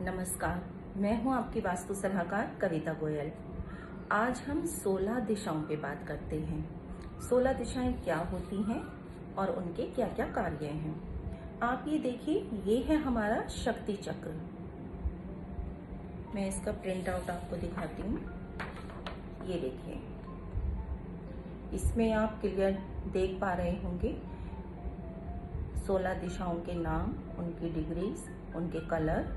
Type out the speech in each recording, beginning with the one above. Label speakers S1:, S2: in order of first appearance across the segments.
S1: नमस्कार, मैं हूं आपकी वास्तु सलाहकार कविता गोयल। आज हम 16 दिशाओं पे बात करते हैं। 16 दिशाएं क्या होती हैं और उनके क्या क्या कार्य हैं। आप ये देखिए, ये है हमारा शक्ति चक्र। मैं इसका प्रिंट आउट आपको दिखाती हूँ। ये देखिए, इसमें आप क्लियर देख पा रहे होंगे 16 दिशाओं के नाम, उनकी डिग्रीज, उनके कलर।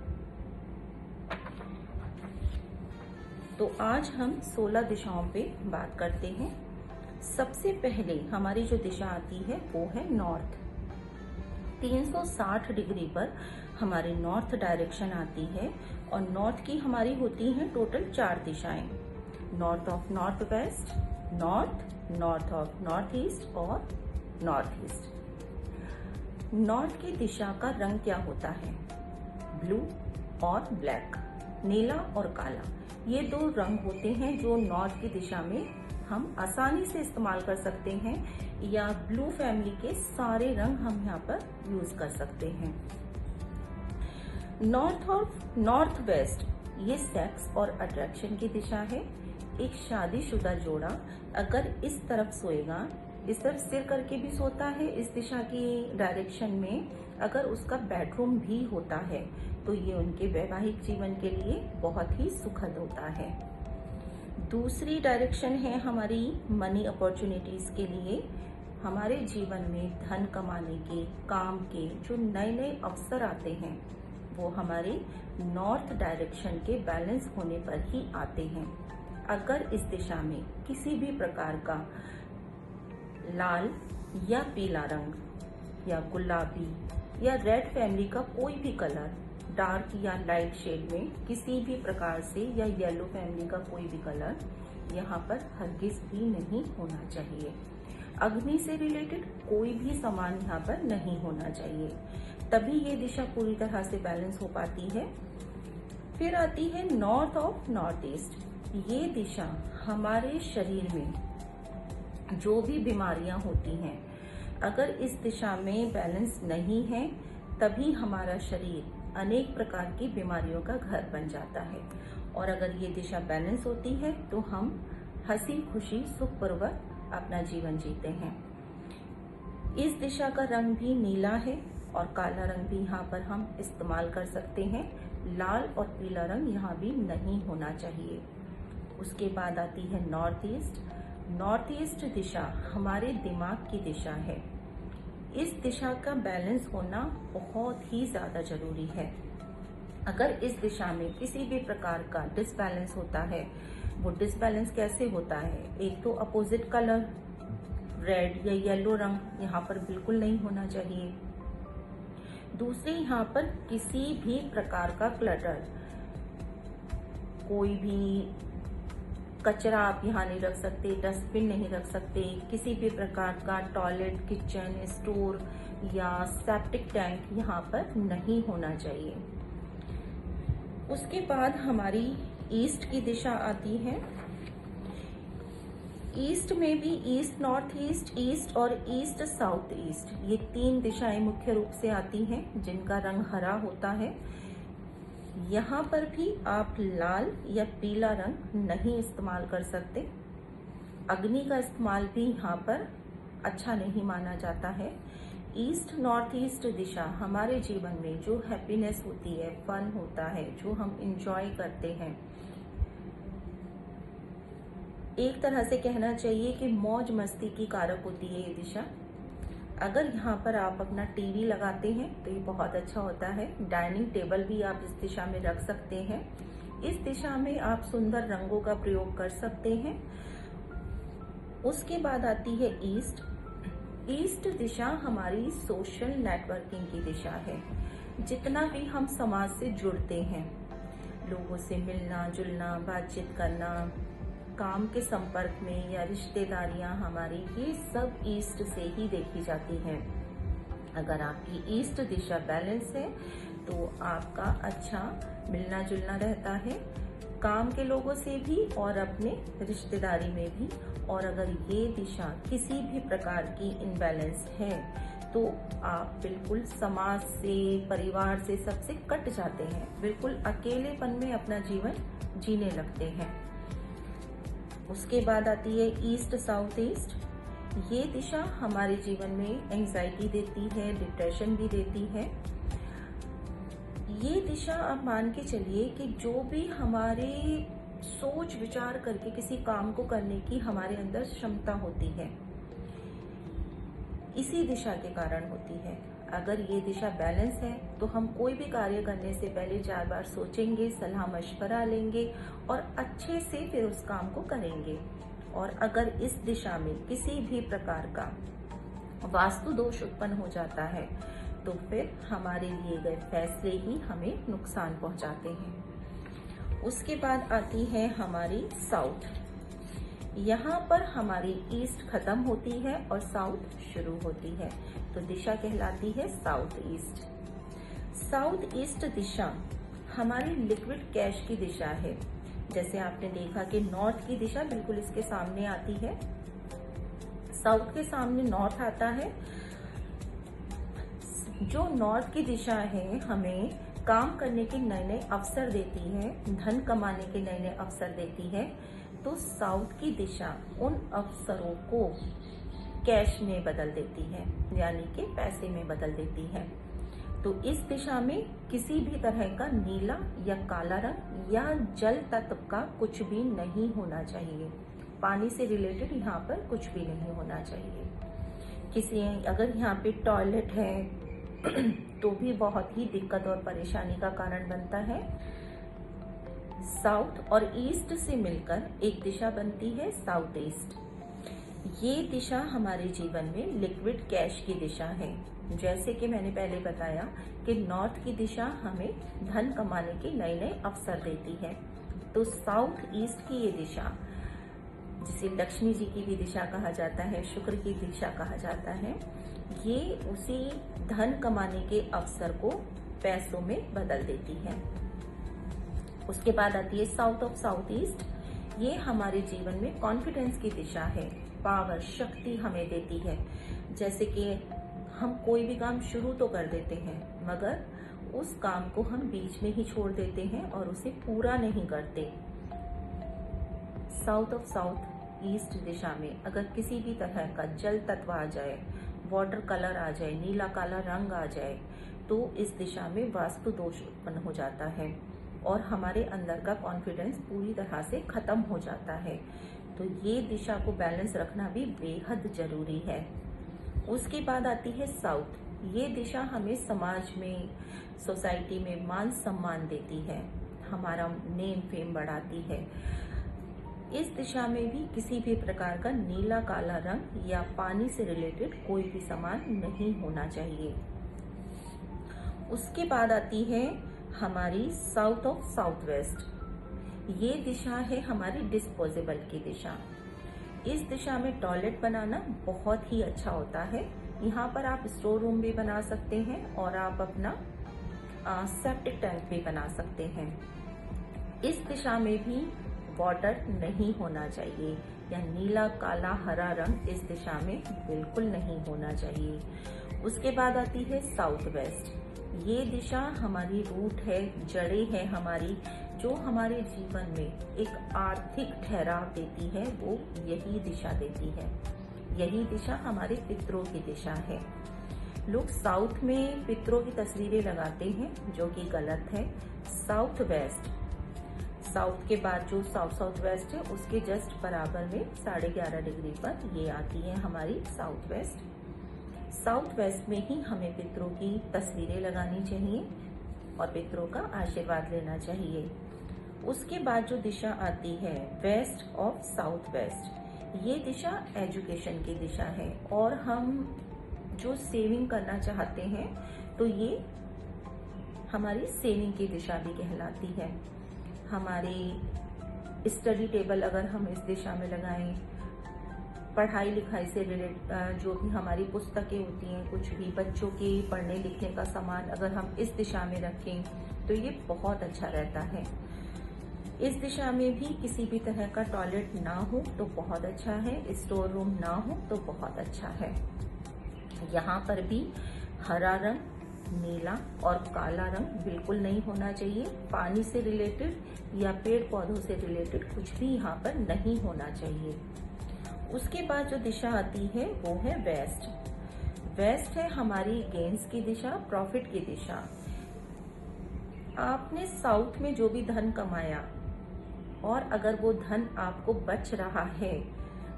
S1: तो आज हम 16 दिशाओं पे बात करते हैं। सबसे पहले हमारी जो दिशा आती है वो है नॉर्थ। 360 डिग्री पर हमारी नॉर्थ डायरेक्शन आती है और नॉर्थ की हमारी होती हैं टोटल 4 दिशाएं। North of north west, north, north of north east और नॉर्थ ईस्ट। नॉर्थ की दिशा का रंग क्या होता है? ब्लू और ब्लैक, नीला और काला। ये 2 रंग होते हैं जो नॉर्थ की दिशा में हम आसानी से इस्तेमाल कर सकते हैं, या ब्लू फैमिली के सारे रंग हम यहाँ पर यूज कर सकते हैं। नॉर्थ और नॉर्थ वेस्ट ये सेक्स और अट्रैक्शन की दिशा है। एक शादीशुदा जोड़ा अगर इस तरफ सोएगा, इस तरफ सिर करके भी सोता है इस दिशा की डायरेक्शन में, अगर उसका बेडरूम भी होता है तो ये उनके वैवाहिक जीवन के लिए बहुत ही सुखद होता है। दूसरी डायरेक्शन है हमारी मनी अपॉर्चुनिटीज के लिए। हमारे जीवन में धन कमाने के, काम के जो नए नए अवसर आते हैं वो हमारे नॉर्थ डायरेक्शन के बैलेंस होने पर ही आते हैं। अगर इस दिशा में किसी भी प्रकार का लाल या पीला रंग या गुलाबी या रेड फैमिली का कोई भी कलर, डार्क या लाइट शेड में किसी भी प्रकार से, या येलो फैमिली का कोई भी कलर यहाँ पर हरगिज भी नहीं होना चाहिए। अग्नि से रिलेटेड कोई भी सामान यहाँ पर नहीं होना चाहिए, तभी ये दिशा पूरी तरह से बैलेंस हो पाती है। फिर आती है नॉर्थ ऑफ नॉर्थ ईस्ट। ये दिशा हमारे शरीर में जो भी बीमारियां होती हैं, अगर इस दिशा में बैलेंस नहीं है तभी हमारा शरीर अनेक प्रकार की बीमारियों का घर बन जाता है। और अगर ये दिशा बैलेंस होती है तो हम हंसी खुशी सुखपूर्वक अपना जीवन जीते हैं। इस दिशा का रंग भी नीला है और काला रंग भी यहाँ पर हम इस्तेमाल कर सकते हैं। लाल और पीला रंग यहाँ भी नहीं होना चाहिए। उसके बाद आती है नॉर्थ ईस्ट। नॉर्थ ईस्ट दिशा हमारे दिमाग की दिशा है। इस दिशा का बैलेंस होना बहुत ही ज्यादा जरूरी है। अगर इस दिशा में किसी भी प्रकार का डिसबैलेंस होता है, वो डिसबैलेंस कैसे होता है? एक तो अपोजिट कलर रेड या येलो रंग यहाँ पर बिल्कुल नहीं होना चाहिए। दूसरे, यहाँ पर किसी भी प्रकार का क्लटर, कोई भी कचरा आप यहाँ नहीं रख सकते, डस्टबिन नहीं रख सकते, किसी भी प्रकार का टॉयलेट, किचन, स्टोर या सेप्टिक टैंक यहाँ पर नहीं होना चाहिए। उसके बाद हमारी ईस्ट की दिशा आती है। ईस्ट में भी ईस्ट नॉर्थ ईस्ट, ईस्ट और ईस्ट साउथ ईस्ट, ये 3 दिशाएं मुख्य रूप से आती हैं जिनका रंग हरा होता है। यहाँ पर भी आप लाल या पीला रंग नहीं इस्तेमाल कर सकते। अग्नि का इस्तेमाल भी यहाँ पर अच्छा नहीं माना जाता है। ईस्ट नॉर्थ ईस्ट दिशा हमारे जीवन में जो हैप्पीनेस होती है, फन होता है, जो हम इंजॉय करते हैं, एक तरह से कहना चाहिए कि मौज मस्ती की कारक होती है ये दिशा। अगर यहाँ पर आप अपना टीवी लगाते हैं तो ये बहुत अच्छा होता है। डाइनिंग टेबल भी आप इस दिशा में रख सकते हैं। इस दिशा में आप सुंदर रंगों का प्रयोग कर सकते हैं। उसके बाद आती है ईस्ट। ईस्ट दिशा हमारी सोशल नेटवर्किंग की दिशा है। जितना भी हम समाज से जुड़ते हैं, लोगों से मिलना जुलना, बातचीत करना, काम के संपर्क में या रिश्तेदारियां हमारी, ये सब ईस्ट से ही देखी जाती हैं। अगर आपकी ईस्ट दिशा बैलेंस है तो आपका अच्छा मिलना जुलना रहता है, काम के लोगों से भी और अपने रिश्तेदारी में भी। और अगर ये दिशा किसी भी प्रकार की इनबैलेंस है तो आप बिल्कुल समाज से, परिवार से, सबसे कट जाते हैं, बिल्कुल अकेलेपन में अपना जीवन जीने लगते हैं। उसके बाद आती है ईस्ट साउथ ईस्ट। ये दिशा हमारे जीवन में एंजाइटी देती है, डिप्रेशन भी देती है। ये दिशा आप मान के चलिए कि जो भी हमारे सोच विचार करके किसी काम को करने की हमारे अंदर क्षमता होती है, इसी दिशा के कारण होती है। अगर ये दिशा बैलेंस है तो हम कोई भी कार्य करने से पहले 4 बार सोचेंगे, सलाह मशवरा लेंगे और अच्छे से फिर उस काम को करेंगे। और अगर इस दिशा में किसी भी प्रकार का वास्तु दोष उत्पन्न हो जाता है तो फिर हमारे लिए गए फैसले ही हमें नुकसान पहुंचाते हैं। उसके बाद आती है हमारी साउथ। यहाँ पर हमारी ईस्ट खत्म होती है और साउथ शुरू होती है, तो दिशा कहलाती है साउथ ईस्ट। साउथ ईस्ट दिशा हमारी लिक्विड कैश की दिशा है। जैसे आपने देखा कि नॉर्थ की दिशा बिल्कुल इसके सामने आती है, साउथ के सामने नॉर्थ आता है। जो नॉर्थ की दिशा है हमें काम करने के नए नए अवसर देती है, धन कमाने के नए नए अवसर देती है। तो साउथ की दिशा उन अवसरों को कैश में बदल देती है, यानी कि पैसे में बदल देती है। तो इस दिशा में किसी भी तरह का नीला या काला रंग या जल तत्व का कुछ भी नहीं होना चाहिए। पानी से रिलेटेड यहाँ पर कुछ भी नहीं होना चाहिए। अगर यहाँ पे टॉयलेट है तो भी बहुत ही दिक्कत और परेशानी का कारण बनता है। साउथ और ईस्ट से मिलकर एक दिशा बनती है साउथ ईस्ट। ये दिशा हमारे जीवन में लिक्विड कैश की दिशा है। जैसे कि मैंने पहले बताया कि नॉर्थ की दिशा हमें धन कमाने के नए नए अवसर देती है, तो साउथ ईस्ट की ये दिशा, जिसे लक्ष्मी जी की भी दिशा कहा जाता है, शुक्र की दिशा कहा जाता है, ये उसी धन कमाने के अवसर को पैसों में बदल देती है। उसके बाद आती है साउथ ऑफ साउथ ईस्ट। ये हमारे जीवन में कॉन्फिडेंस की दिशा है, पावर, शक्ति हमें देती है। जैसे कि हम कोई भी काम शुरू तो कर देते हैं, मगर उस काम को हम बीच में ही छोड़ देते हैं और उसे पूरा नहीं करते। साउथ ऑफ साउथ ईस्ट दिशा में अगर किसी भी तरह का जल तत्व आ जाए, वाटर कलर आ जाए, नीला काला रंग आ जाए, तो इस दिशा में वास्तु दोष उत्पन्न हो जाता है और हमारे अंदर का कॉन्फिडेंस पूरी तरह से खत्म हो जाता है। तो ये दिशा को बैलेंस रखना भी बेहद जरूरी है। उसके बाद आती है साउथ। ये दिशा हमें समाज में, सोसाइटी में मान सम्मान देती है, हमारा नेम फेम बढ़ाती है। इस दिशा में भी किसी भी प्रकार का नीला काला रंग या पानी से रिलेटेड कोई भी सामान नहीं होना चाहिए। उसके बाद आती है हमारी साउथ ऑफ साउथ वेस्ट। ये दिशा है हमारी डिस्पोजेबल की दिशा। इस दिशा में टॉयलेट बनाना बहुत ही अच्छा होता है। यहाँ पर आप स्टोर रूम भी बना सकते हैं और आप अपना सेप्टिक टैंक भी बना सकते हैं। इस दिशा में भी वाटर नहीं होना चाहिए या नीला काला हरा रंग इस दिशा में बिल्कुल नहीं होना चाहिए। उसके बाद आती है साउथ वेस्ट। ये दिशा हमारी रूट है, जड़ें है हमारी, जो हमारे जीवन में एक आर्थिक ठहराव देती है, वो यही दिशा देती है। यही दिशा हमारे पितरों की दिशा है। लोग साउथ में पितरों की तस्वीरें लगाते हैं, जो कि गलत है। साउथ वेस्ट, साउथ के बाद जो साउथ साउथ वेस्ट है उसके जस्ट बराबर में 11.5 डिग्री पर ये आती है हमारी साउथ वेस्ट। साउथ वेस्ट में ही हमें पितरों की तस्वीरें लगानी चाहिए और पितरों का आशीर्वाद लेना चाहिए। उसके बाद जो दिशा आती है वेस्ट ऑफ साउथ वेस्ट, ये दिशा एजुकेशन की दिशा है और हम जो सेविंग करना चाहते हैं तो ये हमारी सेविंग की दिशा भी कहलाती है। हमारी स्टडी टेबल अगर हम इस दिशा में लगाएं, पढ़ाई लिखाई से रिलेटेड जो भी हमारी पुस्तकें होती हैं, कुछ भी बच्चों के पढ़ने लिखने का सामान अगर हम इस दिशा में रखें तो ये बहुत अच्छा रहता है। इस दिशा में भी किसी भी तरह का टॉयलेट ना हो तो बहुत अच्छा है, स्टोर रूम ना हो तो बहुत अच्छा है। यहाँ पर भी हरा रंग, नीला और काला रंग बिल्कुल नहीं होना चाहिए। पानी से रिलेटेड या पेड़ पौधों से रिलेटेड कुछ भी यहाँ पर नहीं होना चाहिए। उसके बाद जो दिशा आती है वो है वेस्ट। वेस्ट है हमारी गेन्स की दिशा, प्रॉफिट की दिशा। आपने साउथ में जो भी धन कमाया और अगर वो धन आपको बच रहा है,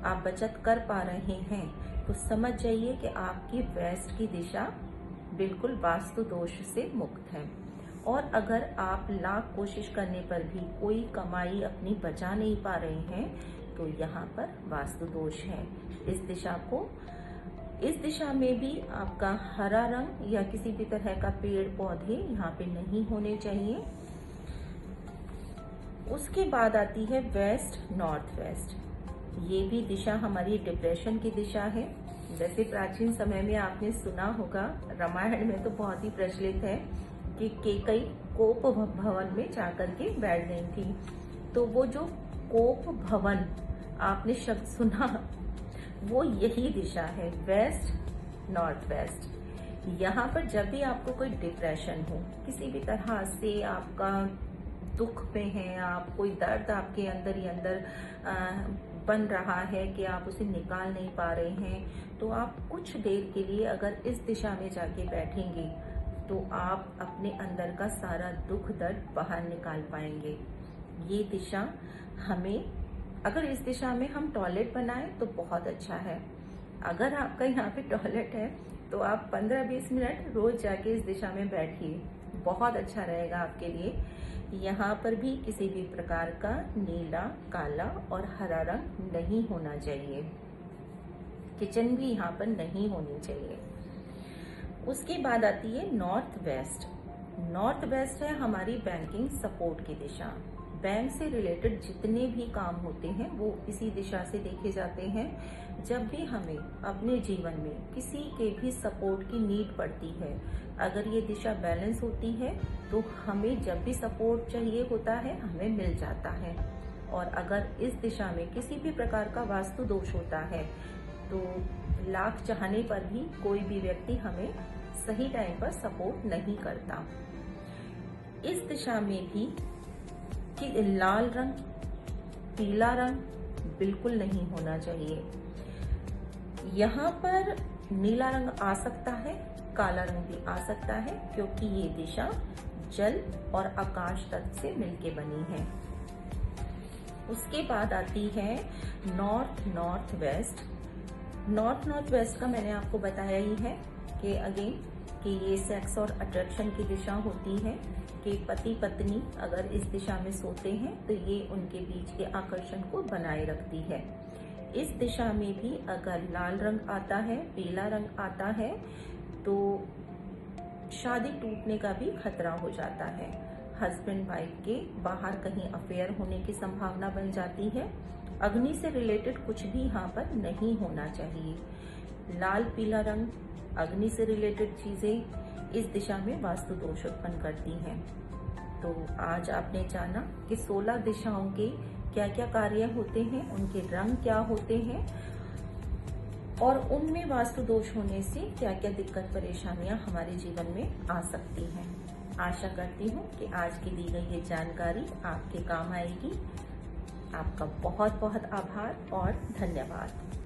S1: आप बचत कर पा रहे हैं, तो समझ जाइए कि आपकी वेस्ट की दिशा बिल्कुल वास्तु दोष से मुक्त है। और अगर आप लाख कोशिश करने पर भी कोई कमाई अपनी बचा नहीं पा रहे हैं, तो यहाँ पर वास्तु दोष है। इस दिशा में भी आपका हरा रंग या किसी भी तरह का पेड़ पौधे यहाँ पे नहीं होने चाहिए। उसके बाद आती है वेस्ट नॉर्थ वेस्ट। ये भी दिशा हमारी डिप्रेशन की दिशा है। जैसे प्राचीन समय में आपने सुना होगा, रामायण में तो बहुत ही प्रचलित है कि केकई कोप भवन में जाकर के बैठ गई थी। तो वो जो कोप भवन आपने शब्द सुना, वो यही दिशा है, वेस्ट नॉर्थ वेस्ट। यहाँ पर जब भी आपको कोई डिप्रेशन हो, किसी भी तरह से आपका दुख में है, आप कोई दर्द आपके अंदर ही अंदर बन रहा है कि आप उसे निकाल नहीं पा रहे हैं, तो आप कुछ देर के लिए अगर इस दिशा में जाके बैठेंगे तो आप अपने अंदर का सारा दुख दर्द बाहर निकाल पाएंगे। ये दिशा हमें, अगर इस दिशा में हम टॉयलेट बनाएं तो बहुत अच्छा है। अगर आपका यहाँ पे टॉयलेट है तो आप 15-20 मिनट रोज जाके इस दिशा में बैठिए, बहुत अच्छा रहेगा आपके लिए। यहाँ पर भी किसी भी प्रकार का नीला, काला और हरा रंग नहीं होना चाहिए। किचन भी यहाँ पर नहीं होनी चाहिए। उसके बाद आती है नॉर्थ वेस्ट। नॉर्थ वेस्ट है हमारी बैंकिंग सपोर्ट की दिशा। बैंक से रिलेटेड जितने भी काम होते हैं वो इसी दिशा से देखे जाते हैं। जब भी हमें अपने जीवन में किसी के भी सपोर्ट की नीड पड़ती है, अगर ये दिशा बैलेंस होती है तो हमें जब भी सपोर्ट चाहिए होता है हमें मिल जाता है। और अगर इस दिशा में किसी भी प्रकार का वास्तु दोष होता है तो लाख चाहने पर भी कोई भी व्यक्ति हमें सही टाइम पर सपोर्ट नहीं करता। इस दिशा में भी कि लाल रंग, पीला रंग बिल्कुल नहीं होना चाहिए। यहाँ पर नीला रंग आ सकता है, काला रंग भी आ सकता है, क्योंकि ये दिशा जल और आकाश तत्व से मिलके बनी है। उसके बाद आती है north north west. North north west का मैंने आपको बताया ही है कि अगेन कि ये सेक्स और अट्रैक्शन की दिशा होती है कि पति पत्नी अगर इस दिशा में सोते हैं तो ये उनके बीच के आकर्षण को बनाए रखती है। इस दिशा में भी अगर लाल रंग आता है, पीला रंग आता है, तो शादी टूटने का भी खतरा हो जाता है। हस्बैंड वाइफ के बाहर कहीं अफेयर होने की संभावना बन जाती है। अग्नि से रिलेटेड कुछ भी यहाँ पर नहीं होना चाहिए। लाल पीला रंग, अग्नि से रिलेटेड चीजें इस दिशा में वास्तु दोष उत्पन्न करती हैं। तो आज आपने जाना कि 16 दिशाओं के क्या क्या कार्य होते हैं, उनके रंग क्या होते हैं और उनमें वास्तु दोष होने से क्या क्या दिक्कत परेशानियां हमारे जीवन में आ सकती हैं। आशा करती हूँ कि आज की दी गई ये जानकारी आपके काम आएगी। आपका बहुत बहुत आभार और धन्यवाद।